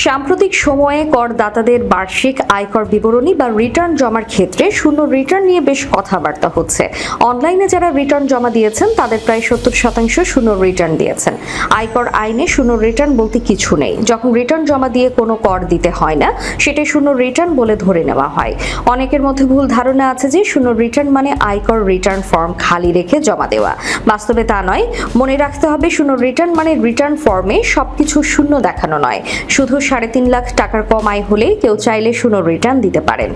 সাম্প্রতিক সময়ে করদাতাদের বার্ষিক আয়কর বিবরণী বা রিটার্ন জমার ক্ষেত্রে শূন্য রিটার্ন নিয়ে বেশ কথাবার্তা হচ্ছে। অনলাইনে যারা রিটার্ন জমা দিয়েছেন তাদের প্রায় 70% শূন্য রিটার্ন দিয়েছেন। আয়কর আইনে শূন্য রিটার্ন বলতে কিছু নেই। যখন রিটার্ন জমা দিয়ে কোনো কর দিতে হয় না, সেটাই শূন্য রিটার্ন বলে ধরে নেওয়া হয়। অনেকের মধ্যে ভুল ধারণা আছে যে শূন্য রিটার্ন মানে আয়কর রিটার্ন ফর্ম খালি রেখে জমা দেওয়া। বাস্তবে তা নয়। মনে রাখতে হবে, শূন্য রিটার্ন মানে রিটার্ন ফর্মে সবকিছু শূন্য দেখানো নয়। শুধু 3.5 লাখ টাকার কম আয় হলে কেউ চাইলে শূন্য রিটার্ন দিতে পারেন।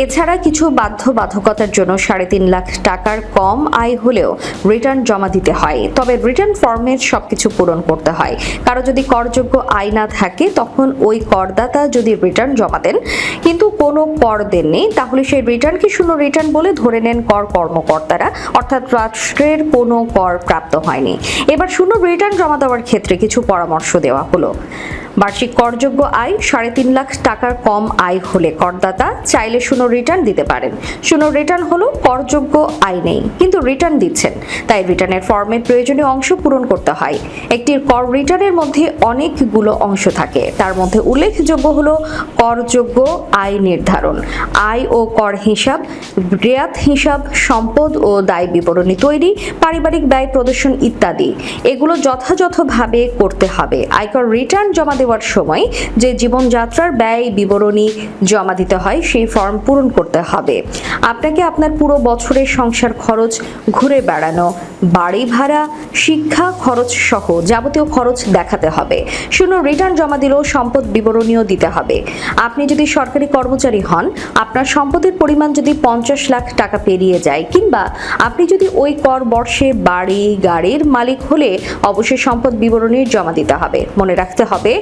এছাড়া কিছু বাধ্যবাধকতার জন্য 3.5 লাখ টাকার কম আয় হলেও রিটার্ন জমা দিতে হয়। তবে রিটার্ন ফর্মের সবকিছু পূরণ করতে হয়। কারো যদি করযোগ্য আয় না থাকে, তখন ওই করদাতা যদি রিটার্ন জমা দেন কিন্তু কোনো কর দেননি, তাহলে সেই রিটার্নকে শূন্য রিটার্ন বলে ধরে নেন কর কর্মকর্তারা, অর্থাৎ রাষ্ট্রের কোনো কর প্রাপ্ত হয়নি। এবার শূন্য রিটার্ন জমা দেওয়ার ক্ষেত্রে কিছু পরামর্শ দেওয়া হলো। বার্ষিক করযোগ্য আয় 3.5 লাখ টাকার কম আয় হলে করদাতা চাইলে শূন্য রিটার্ন দিতে পারেন। শূন্য রিটার্ন হলো করযোগ্য আয় নেই কিন্তু রিটার্ন দিচ্ছেন, তাই রিটার্নের ফর্মের প্রয়োজনীয় অংশ পূরণ করতে হয়। একটি কর রিটার্নের মধ্যে অনেকগুলো অংশ থাকে। তার মধ্যে উল্লেখযোগ্য হলো করযোগ্য আয় নির্ধারণ, আয় ও কর হিসাব, রেয়াত হিসাব, সম্পদ ও দায় বিবরণী তৈরি, পারিবারিক ব্যয় প্রদর্শন ইত্যাদি। এগুলো যথাযথভাবে করতে হবে। আয়কর রিটার্ন জমা দেওয়ার সময় যে জীবনযাত্রার ব্যয় বিবরণী জমা দিতে হয়, সেই ফর্ম পূরণ করতে হবে। আপনাকে আপনার পুরো বছরের সংসার খরচ, ঘুরে বেড়ানো, বাড়ি ভাড়া, শিক্ষা খরচ সহ যাবতীয় খরচ দেখাতে হবে। শূন্য রিটার্ন জমা দিলেও সম্পদ বিবরণীও দিতে হবে। আপনি যদি সরকারি কর্মচারী হন, আপনার সম্পদের পরিমাণ যদি 50 লাখ টাকা পেরিয়ে যায়, কিংবা আপনি যদি ওই কর বর্ষে বাড়ি গাড়ির মালিক হলে অবশ্যই সম্পদ বিবরণী জমা দিতে হবে। মনে রাখতে হবে,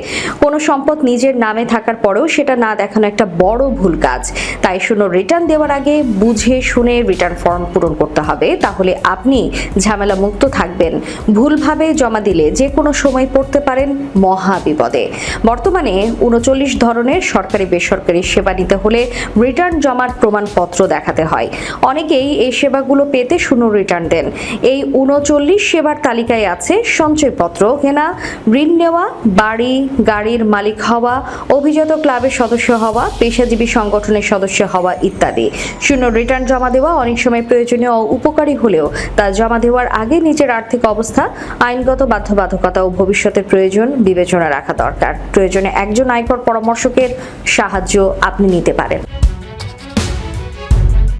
কোনো সম্পদ নিজের নামে থাকার পরেও সেটা না দেখানো একটা বড় ভুল কাজ। তাই শূন্য রিটার্ন দেওয়ার আগে বুঝে শুনে রিটার্ন ফর্ম পূরণ করতে হবে। তাহলে আপনি ঝামেলা মুক্ত থাকবেন। ভুলভাবে জমা দিলে যে কোনো সময় পড়তে পারেন মহা বিপদে। বর্তমানে 39 ধরনের সরকারি বেসরকারি সেবা নিতে হলে রিটার্ন জমার প্রমাণপত্র দেখাতে হয়। অনেকেই এই সেবাগুলো পেতে শূন্য রিটার্ন দেন। এই 39 সেবার তালিকায় আছে সঞ্চয়পত্র কেনা, ঋণ নেওয়া, বাড়ি গাড়ির মালিক হওয়া, অভিজাত ক্লাবের সদস্য হওয়া, পেশাজীবী সংগঠনের সদস্য হওয়া ইত্যাদি। শূন্য রিটার্ন জমা দেওয়া অনেক সময় প্রয়োজনীয় ও উপকারী হলেও তা জমা দেওয়ার আগে নিজের আর্থিক অবস্থা, আইনগত বাধ্যবাধকতা ও ভবিষ্যতের প্রয়োজন বিবেচনা রাখা দরকার। প্রয়োজনে একজন আয়কর পরামর্শকের সাহায্য আপনি নিতে পারেন।